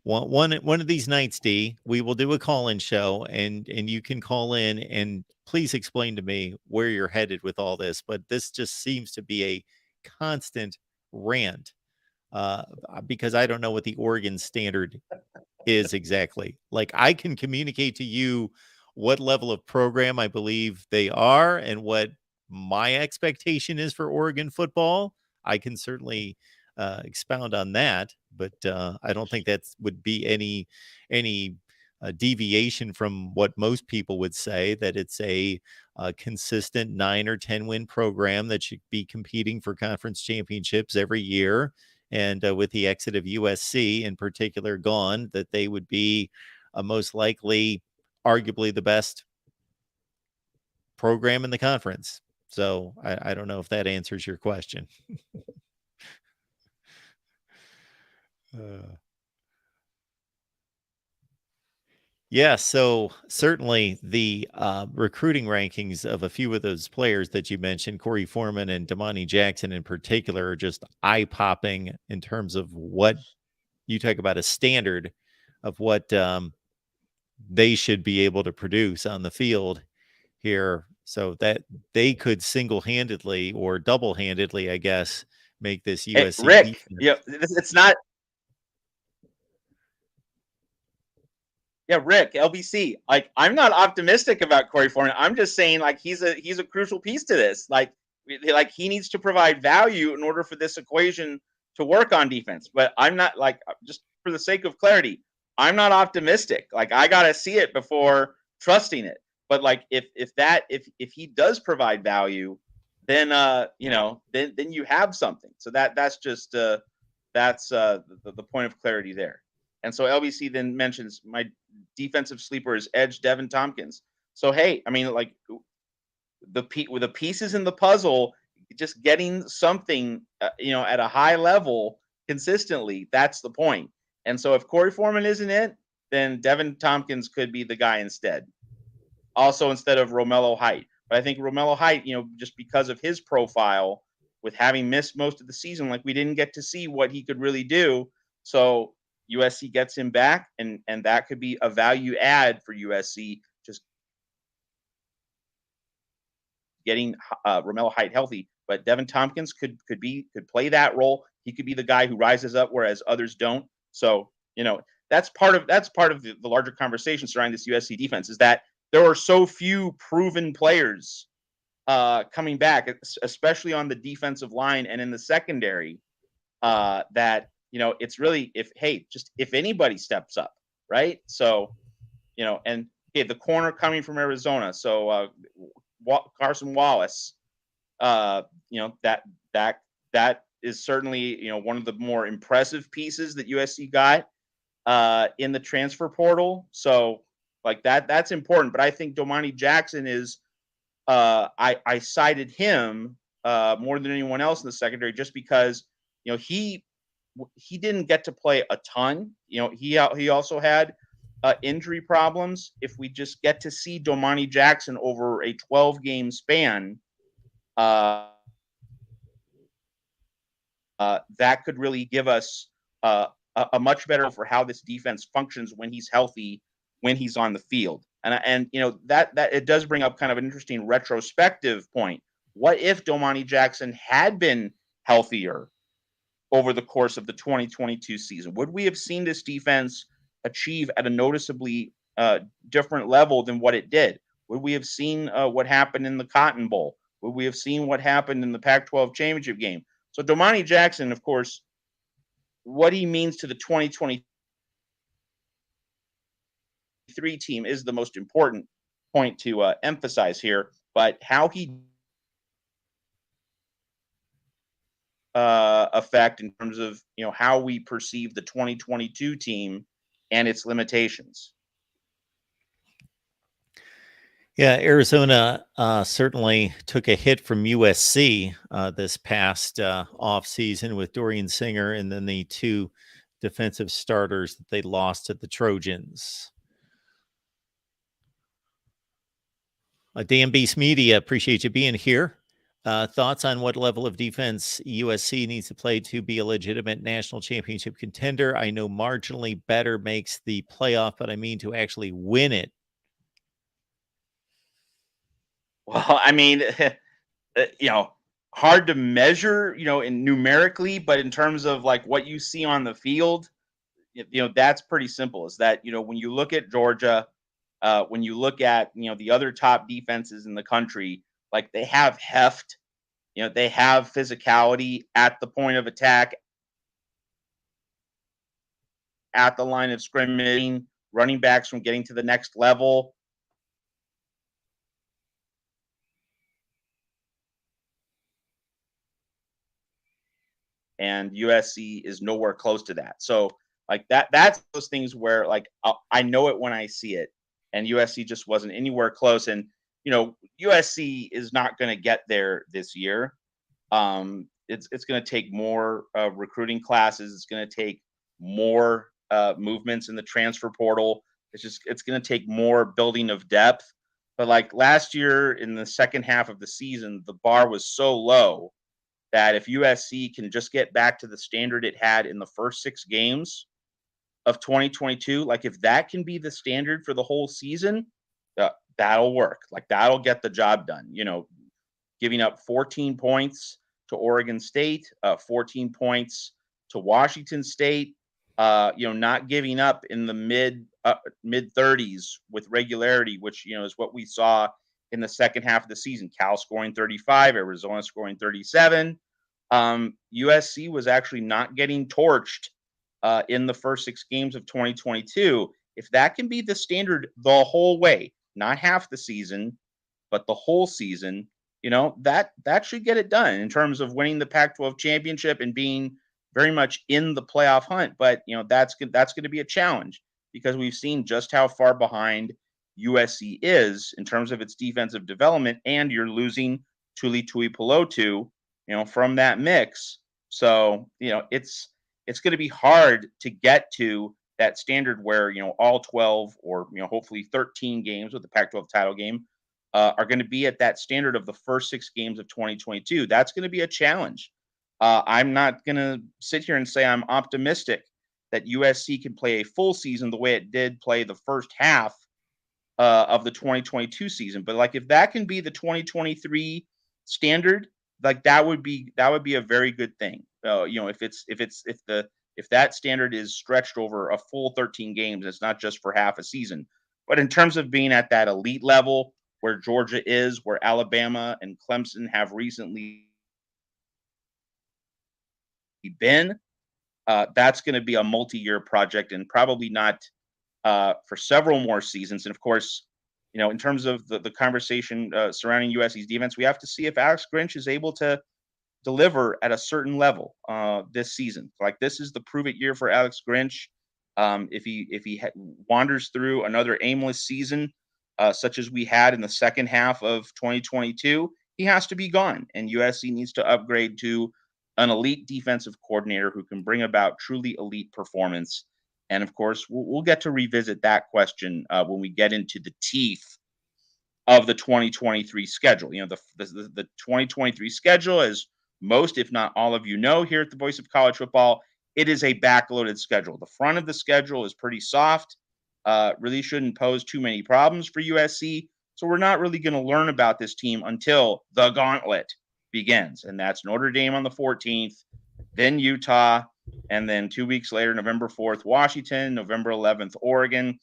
one of these nights, D, we will do a call-in show, and you can call in and please explain to me where you're headed with all this. But this just seems to be a constant rant because I don't know what the Oregon standard is exactly. Like, I can communicate to you what level of program I believe they are and what my expectation is for Oregon football. I can certainly expound on that, but I don't think that would be any deviation from what most people would say, that it's a consistent 9 or 10 win program that should be competing for conference championships every year. And with the exit of USC in particular gone, that they would be most likely, arguably, the best program in the conference. So I don't know if that answers your question. Yeah, so certainly the recruiting rankings of a few of those players that you mentioned, Corey Foreman and Domani Jackson in particular, are just eye-popping in terms of what you talk about, a standard of what they should be able to produce on the field here, so that they could single-handedly or double-handedly, I guess, make this USC Rick, defense. it's not. Yeah, Rick, LBC. Like, I'm not optimistic about Corey Foreman. I'm just saying, like, he's a crucial piece to this. Like he needs to provide value in order for this equation to work on defense. But I'm not, like, just for the sake of clarity, I'm not optimistic. Like, I gotta see it before trusting it. But like, if he does provide value, then then you have something. So that's just the point of clarity there. And so LBC then mentions my defensive sleeper is edge Devin Tompkins. So hey, I mean, like, with the pieces in the puzzle, just getting something at a high level consistently, that's the point. And so if Corey Foreman isn't it, then Devin Tompkins could be the guy instead. Also instead of Romello Height. But I think Romello Height, just because of his profile, with having missed most of the season, like, we didn't get to see what he could really do. So USC gets him back, and that could be a value add for USC, just getting Romello Height healthy. But Devin Tompkins could play that role. He could be the guy who rises up, whereas others don't. So that's part of the larger conversation surrounding this USC defense, is that there are so few proven players coming back, especially on the defensive line and in the secondary, that, it's really, if anybody steps up, right? So, and the corner coming from Arizona, so Carson Wallace, that is certainly, one of the more impressive pieces that USC got in the transfer portal. So like that's important. But I think Domani Jackson is, I cited him more than anyone else in the secondary, just because, he didn't get to play a ton. He also had injury problems. If we just get to see Domani Jackson over a 12-game span, that could really give us a much better for how this defense functions when he's healthy, when he's on the field. And that it does bring up kind of an interesting retrospective point. What if Domani Jackson had been healthier over the course of the 2022 season? Would we have seen this defense achieve at a noticeably different level than what it did? Would we have seen what happened in the Cotton Bowl? Would we have seen what happened in the Pac-12 championship game? So Domani Jackson, of course, what he means to the 2023 team is the most important point to emphasize here. But how he affect in terms of how we perceive the 2022 team and its limitations. Yeah, Arizona certainly took a hit from USC this past offseason with Dorian Singer and then the two defensive starters that they lost to the Trojans. Dan Beast Media, appreciate you being here. Thoughts on what level of defense USC needs to play to be a legitimate national championship contender? I know marginally better makes the playoff, but I mean to actually win it. Well, I mean, hard to measure, in numerically, but in terms of like what you see on the field, that's pretty simple. Is that, when you look at Georgia, when you look at, the other top defenses in the country, like they have heft, they have physicality at the point of attack, at the line of scrimmage, running backs from getting to the next level. And USC is nowhere close to that. So like that's those things where like I know it when I see it, and USC just wasn't anywhere close. And USC is not going to get there this year. It's going to take more recruiting classes. It's going to take more movements in the transfer portal. It's going to take more building of depth. But like last year in the second half of the season, the bar was so low that if USC can just get back to the standard it had in the first 6 games of 2022, like if that can be the standard for the whole season, that'll work. Like that'll get the job done. Giving up 14 points to Oregon State, 14 points to Washington State, not giving up in the mid 30s with regularity, which, is what we saw in the second half of the season. Cal scoring 35, Arizona scoring 37. USC was actually not getting torched in the first 6 games of 2022. If that can be the standard the whole way, not half the season, but the whole season, that should get it done in terms of winning the Pac-12 championship and being very much in the playoff hunt. But, that's going to be a challenge because we've seen just how far behind USC is in terms of its defensive development, and you're losing Tuli Tuipulotu, from that mix. So, it's going to be hard to get to that standard where, all 12 or, hopefully 13 games with the Pac-12 title game are going to be at that standard of the first 6 games of 2022. That's going to be a challenge. I'm not going to sit here and say I'm optimistic that USC can play a full season the way it did play the first half of the 2022 season. But like if that can be the 2023 standard, like that would be a very good thing. If the if that standard is stretched over a full 13 games, it's not just for half a season. But in terms of being at that elite level where Georgia is, where Alabama and Clemson have recently been, that's going to be a multi-year project and probably not for several more seasons. And of course, in terms of the conversation surrounding USC's defense, we have to see if Alex Grinch is able to deliver at a certain level this season. Like, this is the prove it year for Alex Grinch. If he wanders through another aimless season, such as we had in the second half of 2022, he has to be gone. And USC needs to upgrade to an elite defensive coordinator who can bring about truly elite performance. And of course, we'll get to revisit that question when we get into the teeth of the 2023 schedule. The 2023 schedule, as most, if not all of you know, here at the Voice of College Football, it is a backloaded schedule. The front of the schedule is pretty soft, really shouldn't pose too many problems for USC. So we're not really going to learn about this team until the gauntlet begins. And that's Notre Dame on the 14th, then Utah, and then 2 weeks later, November 4th, Washington, November 11th, Oregon.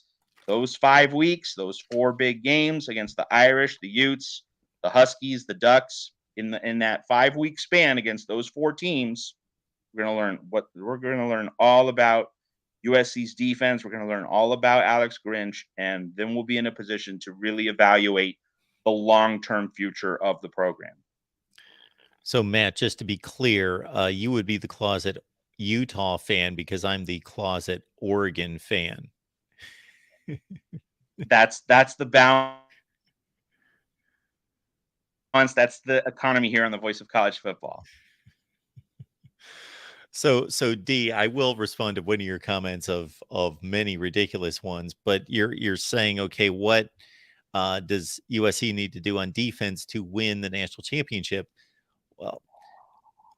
Those 5 weeks, those 4 big games against the Irish, the Utes, the Huskies, the Ducks, in that 5-week span against those 4 teams, we're going to learn all about USC's defense. We're going to learn all about Alex Grinch, and then we'll be in a position to really evaluate the long-term future of the program. So, Matt, just to be clear, you would be the closet Utah fan because I'm the closet Oregon fan. That's the balance. That's the economy here on the Voice of College Football. So D, I will respond to one of your comments of many ridiculous ones, but you're saying, okay, what does USC need to do on defense to win the national championship? Well,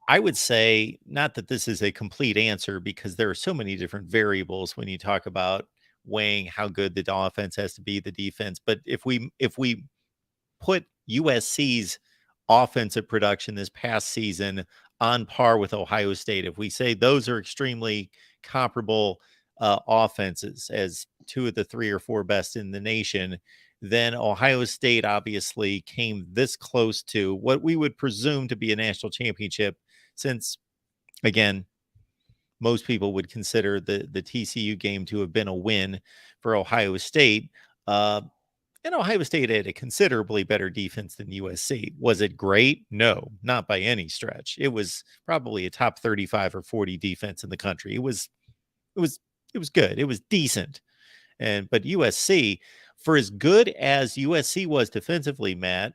I would say not that this is a complete answer because there are so many different variables when you talk about weighing how good the offense has to be, the defense. But if we put USC's offensive production this past season on par with Ohio State, if we say those are extremely comparable offenses as 2 of the 3 or 4 best in the nation, then Ohio State obviously came this close to what we would presume to be a national championship, since, again, most people would consider the TCU game to have been a win for Ohio State. And Ohio State had a considerably better defense than USC. Was it great? No, not by any stretch. It was probably a top 35 or 40 defense in the country. It was good. It was decent. But USC, for as good as USC was defensively, Matt,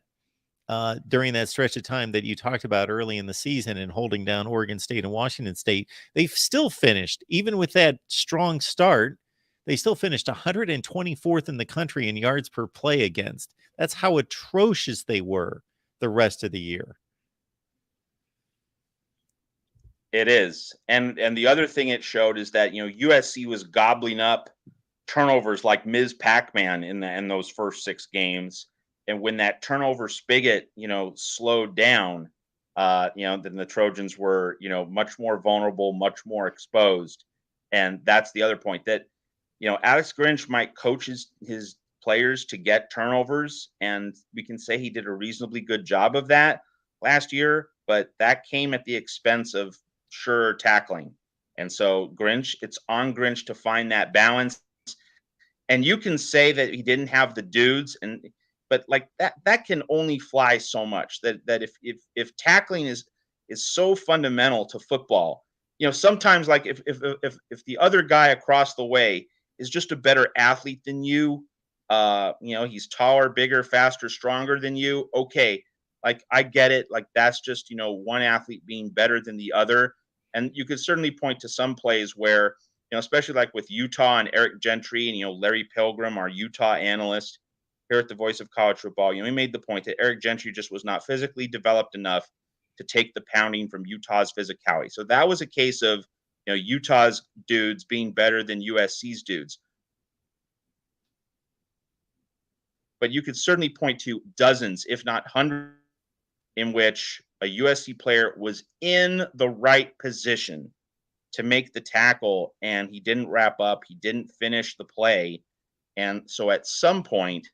during that stretch of time that you talked about early in the season and holding down Oregon State and Washington State, they've still finished, even with that strong start, they still finished 124th in the country in yards per play against. That's how atrocious they were the rest of the year. It is. And the other thing it showed is that, USC was gobbling up turnovers like Ms. Pac-Man in those first 6 games. And when that turnover spigot, slowed down, then the Trojans were, much more vulnerable, much more exposed. And that's the other point, that, Alex Grinch might coach his players to get turnovers, and we can say he did a reasonably good job of that last year, but that came at the expense of sure tackling. And so it's on Grinch to find that balance. And you can say that he didn't have the dudes, but like that can only fly so much. That if tackling is so fundamental to football, sometimes, like, if the other guy across the way is just a better athlete than you, he's taller, bigger, faster, stronger than you. Okay, like, I get it. Like, that's just, one athlete being better than the other. And you could certainly point to some plays where, especially like with Utah and Eric Gentry and, Larry Pilgrim, our Utah analyst here at the Voice of College Football, he made the point that Eric Gentry just was not physically developed enough to take the pounding from Utah's physicality. So that was a case of, Utah's dudes being better than USC's dudes. But you could certainly point to dozens, if not hundreds, in which a USC player was in the right position to make the tackle, and he didn't wrap up. He didn't finish the play. And so at some point,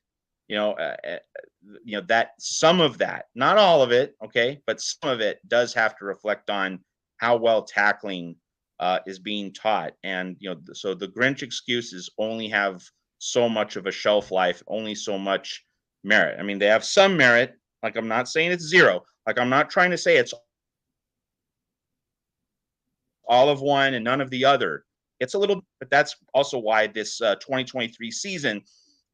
that some of that, not all of it, okay, but some of it does have to reflect on how well tackling is being taught. And, so the Grinch excuses only have so much of a shelf life, only so much merit. I mean, they have some merit. Like, I'm not saying it's zero. Like, I'm not trying to say it's all of one and none of the other. It's a little, but that's also why this 2023 season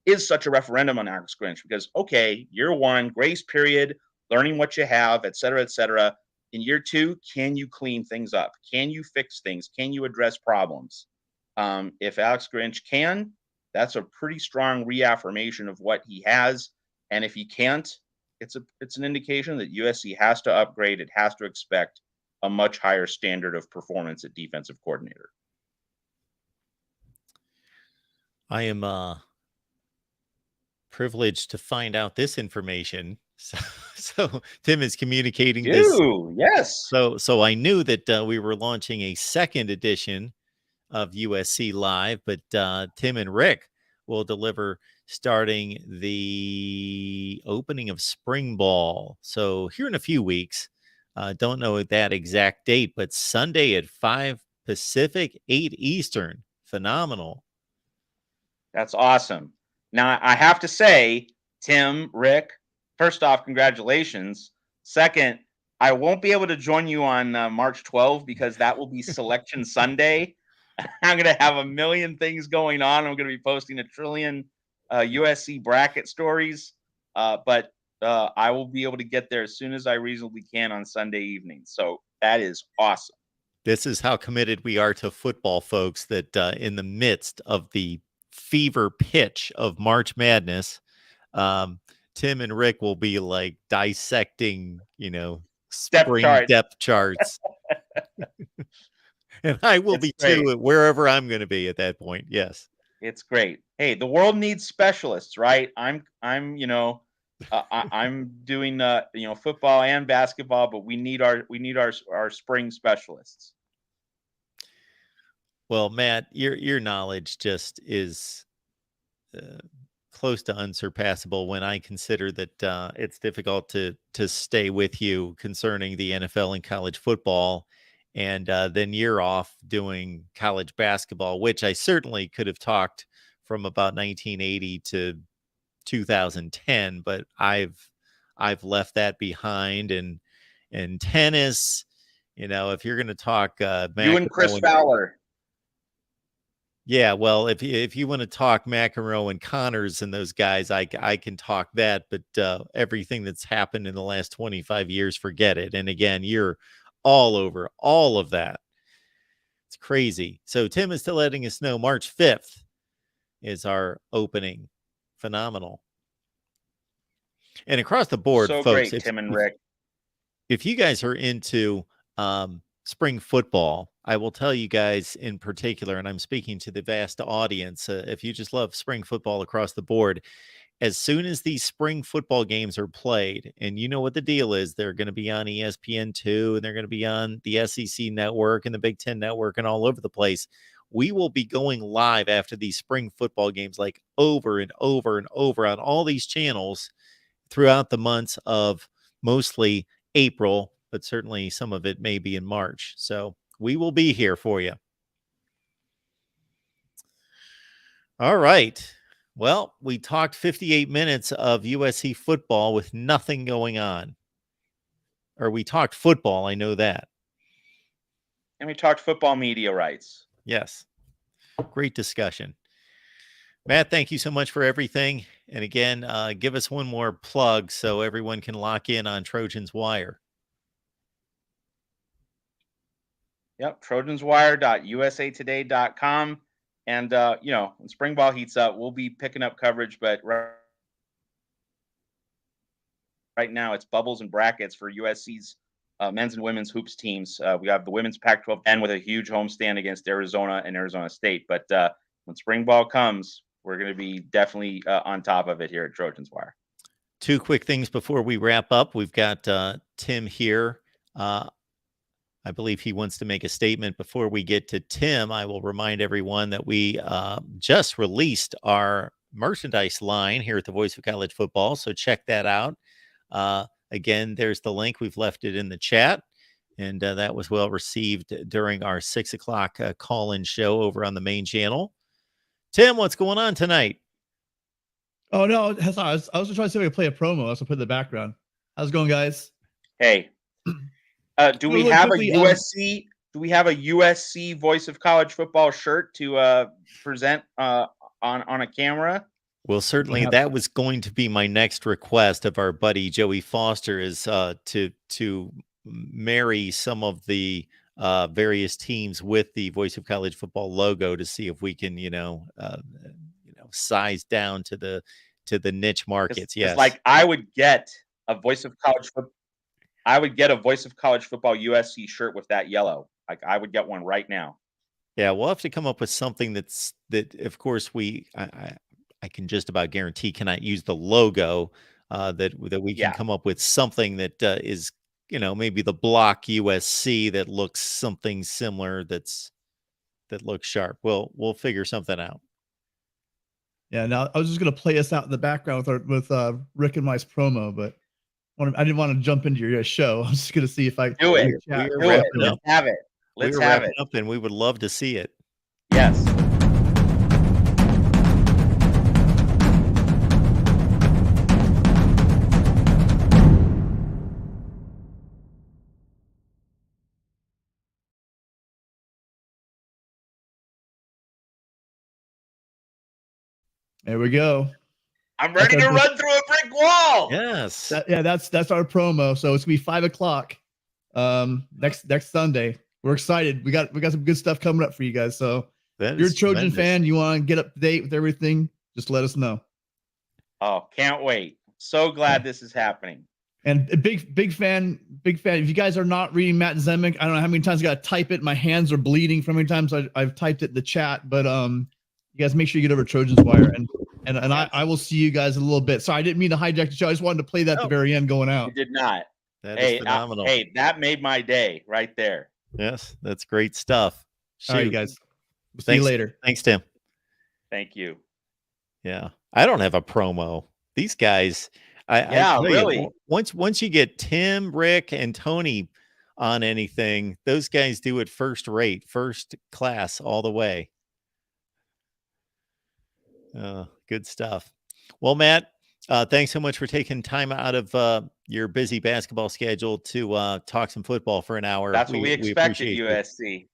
is such a referendum on Alex Grinch, because, okay, year one, grace period, learning what you have, et cetera, et cetera. In year two, can you clean things up? Can you fix things? Can you address problems? If Alex Grinch can, that's a pretty strong reaffirmation of what he has. And if he can't, it's an indication that USC has to upgrade. It has to expect a much higher standard of performance at defensive coordinator. I am privileged to find out this information. So Tim is communicating this. Yes. So I knew that we were launching a second edition of USC Live, but Tim and Rick will deliver starting the opening of spring ball. So here in a few weeks, don't know that exact date, but Sunday at 5 Pacific, 8 Eastern. Phenomenal. That's awesome. Now, I have to say, Tim, Rick, first off, congratulations. Second, I won't be able to join you on March 12th because that will be Selection Sunday. I'm going to have a million things going on. I'm going to be posting a trillion USC bracket stories, but I will be able to get there as soon as I reasonably can on Sunday evening. So that is awesome. This is how committed we are to football, folks, that in the midst of the fever pitch of March Madness, Tim and Rick will be like dissecting, spring depth charts. And I will be too, wherever I'm going to be at that point. Yes. It's great. Hey, the world needs specialists, right? I'm doing football and basketball, but we need our spring specialists. Well, Matt, your knowledge just is close to unsurpassable when I consider that it's difficult to stay with you concerning the NFL and college football, and then you're off doing college basketball, which I certainly could have talked from about 1980 to 2010, but I've left that behind. And tennis, if you're going to talk you and Chris Fowler. Yeah, well, if you want to talk McEnroe and Connors and those guys, I can talk that, but everything that's happened in the last 25 years, forget it. And again, you're all over all of that. It's crazy. So Tim is still letting us know March 5th is our opening. Phenomenal. And across the board, so folks, great, Tim and Rick. If you guys are into spring football, I will tell you guys in particular, and I'm speaking to the vast audience, if you just love spring football across the board, as soon as these spring football games are played, and you know what the deal is, they're going to be on ESPN2, and they're going to be on the SEC network and the Big Ten network and all over the place. We will be going live after these spring football games, like over and over and over on all these channels throughout the months of mostly April, but certainly some of it may be in March. So we will be here for you. All right. Well, we talked 58 minutes of USC football with nothing going on. Or we talked football, I know that. And we talked football media rights. Yes. Great discussion. Matt, thank you so much for everything. And again, give us one more plug so everyone can lock in on Trojans Wire. Yep, trojanswire.usatoday.com. And, when spring ball heats up, we'll be picking up coverage. But right now, it's bubbles and brackets for USC's men's and women's hoops teams. We have the women's Pac-12 and with a huge homestand against Arizona and Arizona State. But when spring ball comes, we're going to be definitely on top of it here at Trojans Wire. Two quick things before we wrap up. We've got Tim here I believe he wants to make a statement. Before we get to Tim, I will remind everyone that we just released our merchandise line here at the Voice of College Football. So check that out. Again, there's the link. We've left it in the chat. And that was well received during our 6 o'clock call-in show over on the main channel. Tim, what's going on tonight? Oh, no. Sorry, I was just trying to see if I could play a promo. I was going to put in the background. How's it going, guys? Hey. Do we have a USC? Do we have a USC Voice of College Football shirt to present on a camera? Well, certainly that was going to be my next request of our buddy Joey Foster, is to marry some of the various teams with the Voice of College Football logo to see if we can, size down to the niche markets. Yes, like I would get a Voice of College Football. I would get a Voice of College Football USC shirt with that yellow. Like I would get one right now. Yeah, we'll have to come up with something that of course I can just about guarantee cannot use the logo. That we can come up with something that is maybe the block USC that looks something similar that looks sharp. We'll figure something out. Yeah, now I was just gonna play us out in the background with Rick and Mice promo, but I didn't want to jump into your show. I was just gonna see if I do it. Let's have it. Let's have it. Up, and we would love to see it. Yes. There we go. I'm ready to run through a brick wall. Yes. That's our promo. So it's gonna be 5 o'clock next Sunday. We're excited. We got some good stuff coming up for you guys. So if you're a Trojan fan, you want to get up to date with everything, just let us know. Oh, can't wait. So glad this is happening. And a big fan. If you guys are not reading Matt Zemek, I don't know how many times I got to type it. My hands are bleeding from how many times I've typed it in the chat. But you guys make sure you get over to Trojans Wire, and I will see you guys in a little bit. Sorry, I didn't mean to hijack the show. I just wanted to play that at the very end going out. You did not. That is phenomenal. That made my day right there. Yes, that's great stuff. All right, you guys. We'll see you later. Thanks, Tim. Thank you. Yeah, I don't have a promo. These guys, really. Once you get Tim, Rick, and Tony on anything, those guys do it first rate, first class, all the way. Good stuff. Well, Matt, thanks so much for taking time out of your busy basketball schedule to talk some football for an hour. That's what we expect at USC.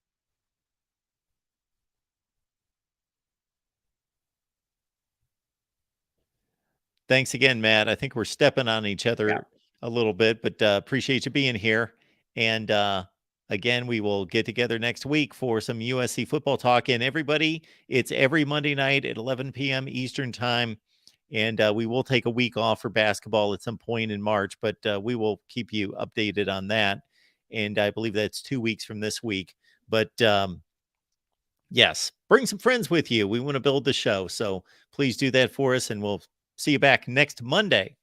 Thanks again, Matt. I think we're stepping on each other a little bit, but appreciate you being here. And again, we will get together next week for some USC football talk. And everybody, it's every Monday night at 11 p.m. Eastern time. And we will take a week off for basketball at some point in March, but we will keep you updated on that. And I believe that's 2 weeks from this week. But yes, bring some friends with you. We want to build the show. So please do that for us, and we'll see you back next Monday.